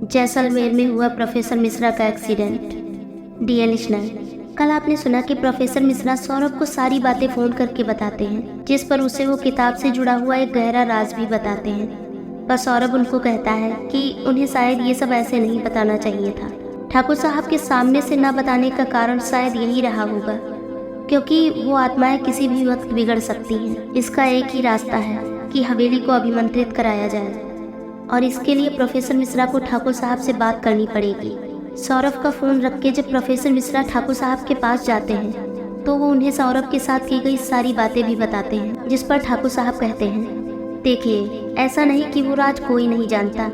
जैसलमेर में हुआ प्रोफेसर मिश्रा का एक्सीडेंट। डियर लिसनर, कल आपने सुना कि प्रोफेसर मिश्रा सौरभ को सारी बातें फ़ोन करके बताते हैं, जिस पर उसे वो किताब से जुड़ा हुआ एक गहरा राज भी बताते हैं। पर सौरभ उनको कहता है कि उन्हें शायद ये सब ऐसे नहीं बताना चाहिए था। ठाकुर साहब के सामने से न बताने का कारण शायद यही रहा होगा, क्योंकि वो आत्माएं किसी भी वक्त बिगड़ सकती हैं। इसका एक ही रास्ता है कि हवेली को अभिमंत्रित कराया जाए, और इसके लिए प्रोफेसर मिश्रा को ठाकुर साहब से बात करनी पड़ेगी। सौरभ का फ़ोन रख के जब प्रोफेसर मिश्रा ठाकुर साहब के पास जाते हैं तो वो उन्हें सौरभ के साथ की गई सारी बातें भी बताते हैं, जिस पर ठाकुर साहब कहते हैं, देखिए, ऐसा नहीं कि वो राज कोई नहीं जानता,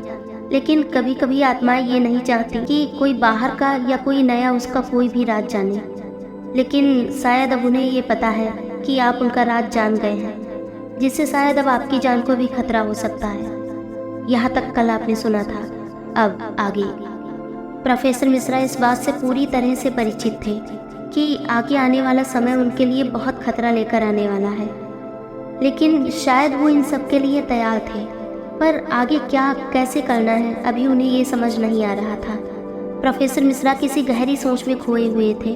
लेकिन कभी कभी आत्माएं ये नहीं चाहती कि कोई बाहर का या कोई नया उसका कोई भी राज जाने। लेकिन शायद अब उन्हें ये पता है कि आप उनका राज जान गए हैं, जिससे शायद अब आपकी जान को भी खतरा हो सकता है। यहाँ तक कल आपने सुना था। अब आगे। प्रोफेसर मिश्रा इस बात से पूरी तरह से परिचित थे कि आगे आने वाला समय उनके लिए बहुत खतरा लेकर आने वाला है, लेकिन शायद वो इन सब के लिए तैयार थे। पर आगे क्या कैसे करना है अभी उन्हें ये समझ नहीं आ रहा था। प्रोफेसर मिश्रा किसी गहरी सोच में खोए हुए थे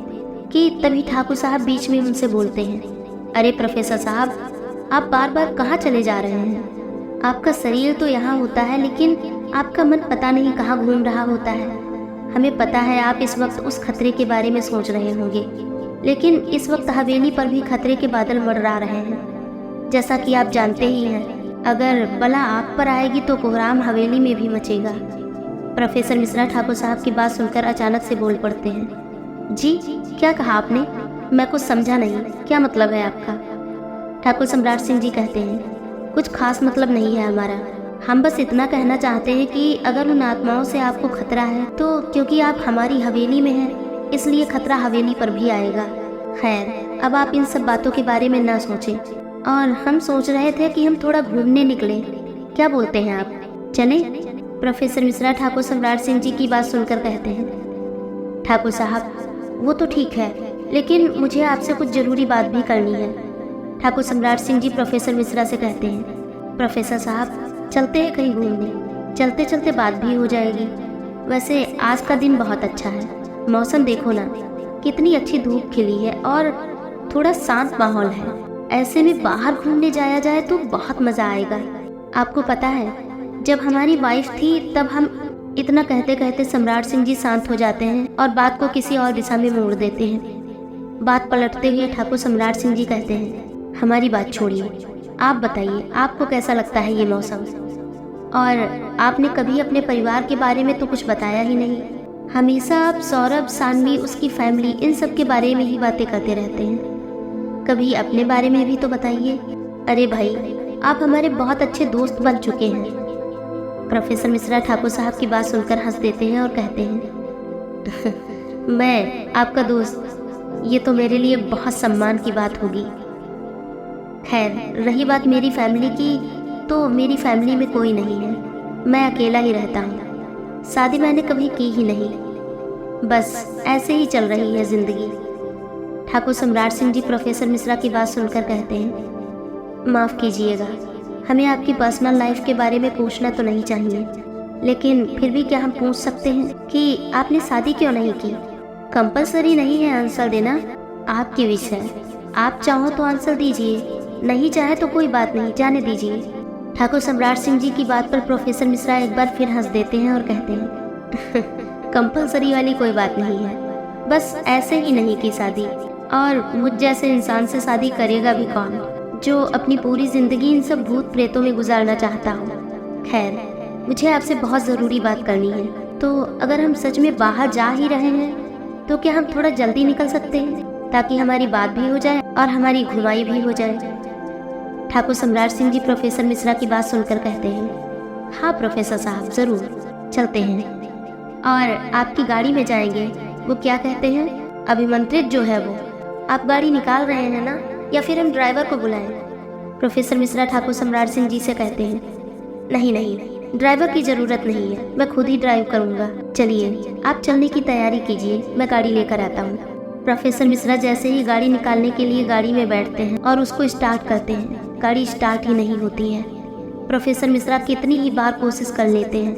कि तभी ठाकुर साहब बीच में उनसे बोलते हैं, अरे प्रोफेसर साहब, आप बार बार कहाँ चले जा रहे हैं? आपका शरीर तो यहाँ होता है, लेकिन आपका मन पता नहीं कहाँ घूम रहा होता है। हमें पता है आप इस वक्त उस खतरे के बारे में सोच रहे होंगे, लेकिन इस वक्त हवेली पर भी खतरे के बादल मंडरा रहे हैं। जैसा कि आप जानते ही हैं, अगर बला आप पर आएगी तो कोहराम हवेली में भी मचेगा। प्रोफेसर मिश्रा ठाकुर साहब की बात सुनकर अचानक से बोल पड़ते हैं, जी क्या कहा आपने? मैं कुछ समझा नहीं, क्या मतलब है आपका? ठाकुर सम्राट सिंह जी कहते हैं, कुछ खास मतलब नहीं है हमारा। हम बस इतना कहना चाहते हैं कि अगर उन आत्माओं से आपको खतरा है तो क्योंकि आप हमारी हवेली में हैं, इसलिए खतरा हवेली पर भी आएगा। खैर, अब आप इन सब बातों के बारे में ना सोचें, और हम सोच रहे थे कि हम थोड़ा घूमने निकलें। क्या बोलते हैं आप, चलें? प्रोफेसर मिश्रा ठाकुर सम्राट सिंह जी की बात सुनकर कहते हैं, ठाकुर साहब, वो तो ठीक है, लेकिन मुझे आपसे कुछ ज़रूरी बात भी करनी है। ठाकुर सम्राट सिंह जी प्रोफेसर मिश्रा से कहते हैं, प्रोफेसर साहब, चलते हैं कहीं घूमने, चलते चलते बात भी हो जाएगी। वैसे आज का दिन बहुत अच्छा है, मौसम देखो ना, कितनी अच्छी धूप खिली है और थोड़ा शांत माहौल है। ऐसे में बाहर घूमने जाया जाए तो बहुत मज़ा आएगा। आपको पता है, जब हमारी वाइफ थी तब हम इतना कहते कहते सम्राट सिंह जी शांत हो जाते हैं और बात को किसी और दिशा में मोड़ देते हैं। बात पलटते हुए ठाकुर सम्राट सिंह जी कहते हैं, हमारी बात छोड़िए, आप बताइए आपको कैसा लगता है ये मौसम? और आपने कभी अपने परिवार के बारे में तो कुछ बताया ही नहीं। हमेशा आप सौरभ, सानवी, उसकी फैमिली, इन सब के बारे में ही बातें करते रहते हैं। कभी अपने बारे में भी तो बताइए। अरे भाई, आप हमारे बहुत अच्छे दोस्त बन चुके हैं। प्रोफेसर मिश्रा ठाकुर साहब की बात सुनकर हंस देते हैं और कहते हैं, मैं आपका दोस्त, ये तो मेरे लिए बहुत सम्मान की बात होगी। खैर, रही बात मेरी फैमिली की, तो मेरी फैमिली में कोई नहीं है, मैं अकेला ही रहता हूँ। शादी मैंने कभी की ही नहीं, बस ऐसे ही चल रही है ज़िंदगी। ठाकुर सम्राट सिंह जी प्रोफेसर मिश्रा की बात सुनकर कहते हैं, माफ़ कीजिएगा, हमें आपकी पर्सनल लाइफ के बारे में पूछना तो नहीं चाहिए, लेकिन फिर भी क्या हम पूछ सकते हैं कि आपने शादी क्यों नहीं की? कंपलसरी नहीं है आंसर देना, आपकी विश है। आप चाहो तो आंसर दीजिए, नहीं चाहे तो कोई बात नहीं, जाने दीजिए। ठाकुर सम्राट सिंह जी की बात पर प्रोफेसर मिश्रा एक बार फिर हंस देते हैं और कहते हैं, कंपलसरी वाली कोई बात नहीं है, बस ऐसे ही नहीं की शादी। और मुझ जैसे इंसान से शादी करेगा भी कौन, जो अपनी पूरी ज़िंदगी इन सब भूत प्रेतों में गुजारना चाहता हो। खैर, मुझे आपसे बहुत ज़रूरी बात करनी है, तो अगर हम सच में बाहर जा ही रहे हैं तो क्या हम थोड़ा जल्दी निकल सकते हैं, ताकि हमारी बात भी हो जाए और हमारी घुमाई भी हो जाए? ठाकुर सम्राट सिंह जी प्रोफेसर मिश्रा की बात सुनकर कहते हैं, हाँ प्रोफेसर साहब, ज़रूर चलते हैं। और आपकी गाड़ी में जाएंगे? वो क्या कहते हैं, अभिमंत्रित जो है वो। आप गाड़ी निकाल रहे हैं ना, या फिर हम ड्राइवर को बुलाएं? प्रोफेसर मिश्रा ठाकुर सम्राट सिंह जी से कहते हैं, नहीं नहीं, ड्राइवर की ज़रूरत नहीं है, मैं खुद ही ड्राइव करूँगा। चलिए, आप चलने की तैयारी कीजिए, मैं गाड़ी लेकर आता हूँ। प्रोफेसर मिश्रा जैसे ही गाड़ी निकालने के लिए गाड़ी में बैठते हैं और उसको स्टार्ट करते हैं, गाड़ी स्टार्ट ही नहीं होती है। प्रोफेसर मिश्रा कितनी ही बार कोशिश कर लेते हैं,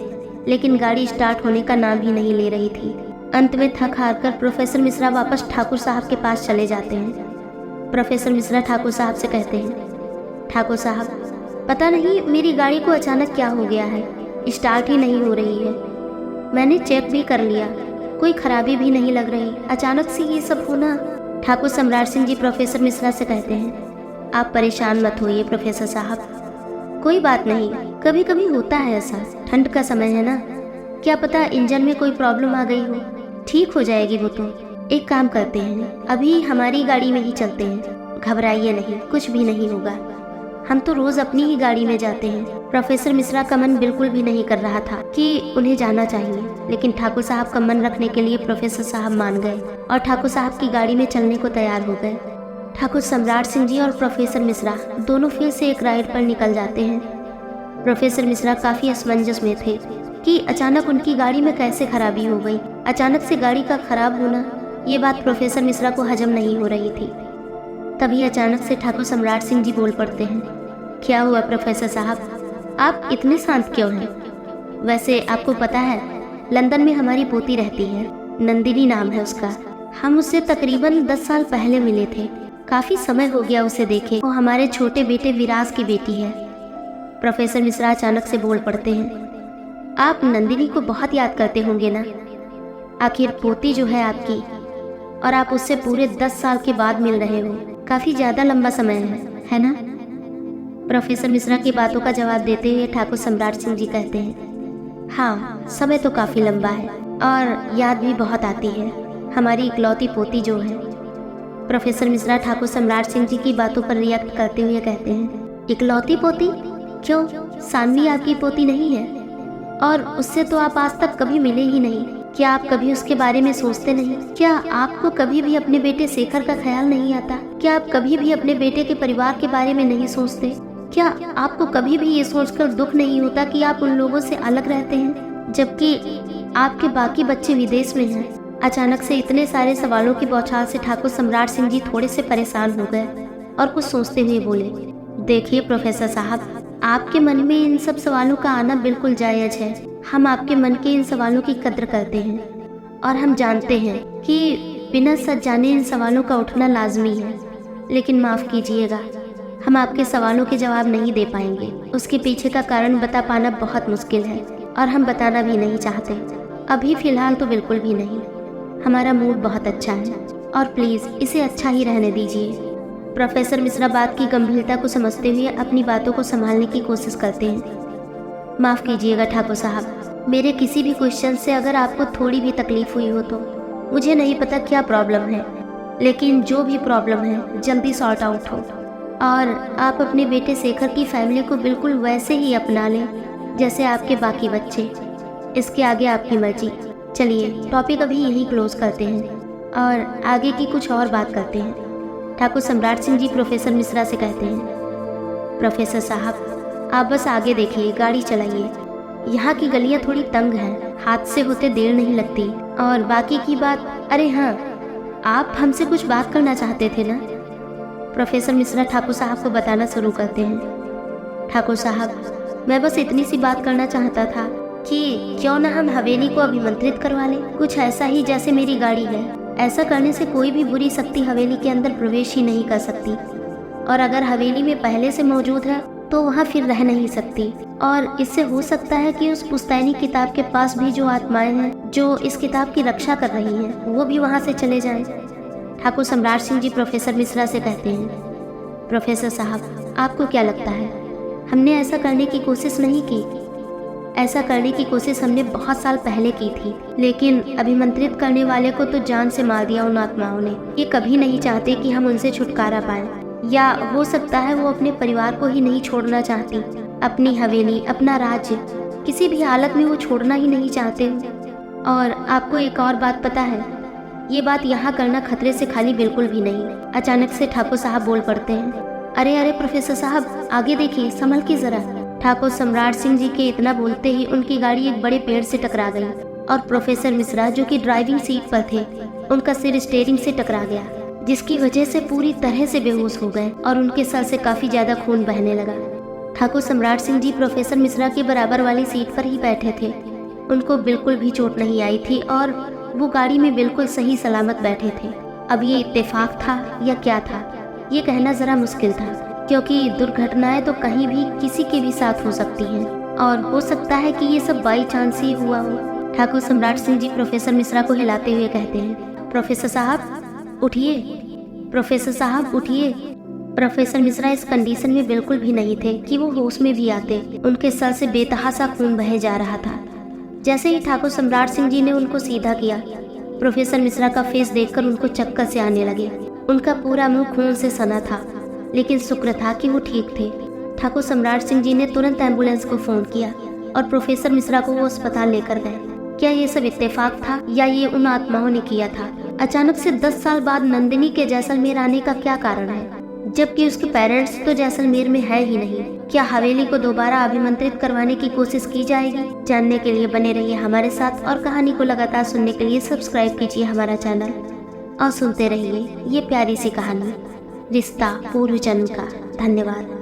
लेकिन गाड़ी स्टार्ट होने का नाम ही नहीं ले रही थी। अंत में थक हार कर प्रोफेसर मिश्रा वापस ठाकुर साहब के पास चले जाते हैं। प्रोफेसर मिश्रा ठाकुर साहब से कहते हैं, ठाकुर साहब पता नहीं मेरी गाड़ी को अचानक क्या हो गया है, स्टार्ट ही नहीं हो रही है। मैंने चेक भी कर लिया, कोई खराबी भी नहीं लग रही, अचानक से ये सब होना। ठाकुर सम्राट सिंह जी प्रोफेसर मिश्रा से कहते हैं, आप परेशान मत होइए प्रोफेसर साहब, कोई बात नहीं, कभी कभी होता है ऐसा, ठंड का समय है ना, क्या पता इंजन में कोई प्रॉब्लम आ गई हो, ठीक हो जाएगी वो तो। एक काम करते हैं, अभी हमारी गाड़ी में ही चलते हैं, घबराइए नहीं, कुछ भी नहीं होगा, हम तो रोज अपनी ही गाड़ी में जाते हैं। प्रोफेसर मिश्रा का मन बिल्कुल भी नहीं कर रहा था कि उन्हें जाना चाहिए, लेकिन ठाकुर साहब का मन रखने के लिए प्रोफेसर साहब मान गए और ठाकुर साहब की गाड़ी में चलने को तैयार हो गए। ठाकुर सम्राट सिंह जी और प्रोफेसर मिश्रा दोनों फिर से एक राइड पर निकल जाते हैं। प्रोफेसर मिश्रा काफी असमंजस में थे कि अचानक उनकी गाड़ी में कैसे खराबी हो गई। अचानक से गाड़ी का खराब होना, ये बात प्रोफेसर मिश्रा को हजम नहीं हो रही थी। तभी अचानक से ठाकुर सम्राट सिंह जी बोल पड़ते हैं, क्या हुआ प्रोफेसर साहब, आप इतने शांत क्यों हैं? वैसे आपको पता है लंदन में हमारी पोती रहती है, नंदिनी नाम है उसका, हम उससे तकरीबन 10 साल पहले मिले थे, काफी समय हो गया उसे देखे, वो हमारे छोटे बेटे विराज की बेटी है। प्रोफेसर मिश्रा अचानक से बोल पड़ते हैं, आप नंदिनी को बहुत याद करते होंगे ना, आखिर पोती जो है आपकी, और आप उससे पूरे 10 साल के बाद मिल रहे हो, काफी ज्यादा लंबा समय है ना? प्रोफेसर मिश्रा की बातों का जवाब देते हुए ठाकुर सम्राट सिंह जी कहते हैं, हाँ समय तो काफी लंबा है और याद भी बहुत आती है, हमारी इकलौती पोती जो है। प्रोफेसर मिश्रा ठाकुर सम्राट सिंह जी की बातों पर रिएक्ट करते हुए कहते हैं, इकलौती पोती? क्यों, सानवी आपकी पोती नहीं है? और उससे तो आप आज तक कभी मिले ही नहीं, क्या आप कभी उसके बारे में सोचते नहीं? क्या आपको कभी भी अपने बेटे शेखर का ख्याल नहीं आता? क्या आप कभी भी अपने बेटे के परिवार के बारे में नहीं सोचते? क्या आपको कभी भी ये सोचकर दुख नहीं होता कि आप उन लोगों से अलग रहते हैं जबकि आपके बाकी बच्चे विदेश में हैं? अचानक से इतने सारे सवालों की बौछार से ठाकुर सम्राट सिंह जी थोड़े से परेशान हो गए और कुछ सोचते हुए बोले, देखिए प्रोफेसर साहब, आपके मन में इन सब सवालों का आना बिल्कुल जायज है, हम आपके मन के इन सवालों की कद्र करते हैं और हम जानते हैं कि बिना सच जाने इन सवालों का उठना लाजमी है, लेकिन माफ़ कीजिएगा, हम आपके सवालों के जवाब नहीं दे पाएंगे, उसके पीछे का कारण बता पाना बहुत मुश्किल है और हम बताना भी नहीं चाहते, अभी फ़िलहाल तो बिल्कुल भी नहीं। हमारा मूड बहुत अच्छा है और प्लीज़ इसे अच्छा ही रहने दीजिए। प्रोफेसर मिश्रा बात की गंभीरता को समझते हुए अपनी बातों को संभालने की कोशिश करते हैं। माफ़ कीजिएगा ठाकुर साहब, मेरे किसी भी क्वेश्चन से अगर आपको थोड़ी भी तकलीफ हुई हो तो मुझे नहीं पता क्या प्रॉब्लम है, लेकिन जो भी प्रॉब्लम है जल्दी सॉर्ट आउट हो और आप अपने बेटे शेखर की फैमिली को बिल्कुल वैसे ही अपना लें जैसे आपके बाकी बच्चे। इसके आगे आपकी मर्जी। चलिए टॉपिक अभी यहीं क्लोज करते हैं और आगे की कुछ और बात करते हैं। ठाकुर सम्राट सिंह जी प्रोफेसर मिश्रा से कहते हैं, प्रोफेसर साहब आप बस आगे देखिए, गाड़ी चलाइए, यहाँ की गलियाँ थोड़ी तंग हैं, हादसे होते देर नहीं लगती, और बाकी की बात, अरे हाँ आप हमसे कुछ बात करना चाहते थे ना? प्रोफेसर मिश्रा ठाकुर साहब को बताना शुरू करते हैं, ठाकुर साहब मैं बस इतनी सी बात करना चाहता था कि क्यों ना हम हवेली को अभिमंत्रित करवा लें, कुछ ऐसा ही जैसे मेरी गाड़ी है। ऐसा करने से कोई भी बुरी शक्ति हवेली के अंदर प्रवेश ही नहीं कर सकती, और अगर हवेली में पहले से मौजूद है तो वहाँ फिर रह नहीं सकती, और इससे हो सकता है कि उस पुश्तैनी किताब के पास भी जो आत्माएं हैं जो इस किताब की रक्षा कर रही हैं वो भी वहाँ से चले जाएं। ठाकुर सम्राट सिंह जी प्रोफेसर मिश्रा से कहते हैं, प्रोफेसर साहब आपको क्या लगता है हमने ऐसा करने की कोशिश नहीं की? ऐसा करने की कोशिश हमने बहुत साल पहले की थी, लेकिन अभिमंत्रित करने वाले को तो जान से मार दिया उन आत्माओं ने। ये कभी नहीं चाहते कि हम उनसे छुटकारा पाएं, या हो सकता है वो अपने परिवार को ही नहीं छोड़ना चाहती, अपनी हवेली, अपना राज्य, किसी भी हालत में वो छोड़ना ही नहीं चाहते। और आपको एक और बात पता है, ये बात यहाँ करना खतरे से खाली बिल्कुल भी नहीं। अचानक से ठाकुर साहब बोल पड़ते हैं, अरे अरे प्रोफेसर साहब आगे देखिए, संभल के जरा। ठाकुर सम्राट सिंह जी के इतना बोलते ही उनकी गाड़ी एक बड़े पेड़ से टकरा गई और प्रोफेसर मिश्रा जो कि ड्राइविंग सीट पर थे उनका सिर स्टीयरिंग से टकरा गया, जिसकी वजह से पूरी तरह से बेहोश हो गए और उनके सर से काफी ज्यादा खून बहने लगा। ठाकुर सम्राट सिंह जी प्रोफेसर मिश्रा के बराबर वाली सीट पर ही बैठे थे। उनको बिल्कुल भी चोट नहीं आई थी और वो गाड़ी में बिल्कुल सही सलामत बैठे थे। अब ये इत्तेफाक था या क्या था, ये कहना ज़रा मुश्किल था, क्योंकि दुर्घटनाएं तो कहीं भी किसी के भी साथ हो सकती हैं और हो सकता है कि ये सब बाई चांस ही हुआ हो। ठाकुर सम्राट सिंह जी प्रोफेसर मिश्रा को हिलाते हुए कहते हैं, प्रोफेसर साहब उठिए, प्रोफेसर साहब उठिए। प्रोफेसर मिश्रा इस कंडीशन में बिल्कुल भी नहीं थे कि वो होश में भी आते। उनके सर से बेतहासा खून बहे जा रहा था। जैसे ही ठाकुर सम्राट सिंह जी ने उनको सीधा किया, प्रोफेसर मिश्रा का फेस देखकर उनको चक्कर से आने लगे। उनका पूरा मुंह खून से सना था, लेकिन शुक्र था कि वो ठीक थे। ठाकुर सम्राट सिंह जी ने तुरंत एम्बुलेंस को फ़ोन किया और प्रोफेसर मिश्रा को वो अस्पताल लेकर गए। क्या ये सब इत्तेफाक था या ये उन आत्माओं ने किया था? अचानक से 10 साल बाद नंदिनी के जैसलमेर आने का क्या कारण है, जबकि उसके पेरेंट्स तो जैसलमेर में है ही नहीं? क्या हवेली को दोबारा अभिमंत्रित करवाने की कोशिश की जाएगी? जानने के लिए बने रहिए हमारे साथ और कहानी को लगातार सुनने के लिए सब्सक्राइब कीजिए हमारा चैनल और सुनते रहिए ये प्यारी सी कहानी रिश्ता पूर्व जन्म का। धन्यवाद।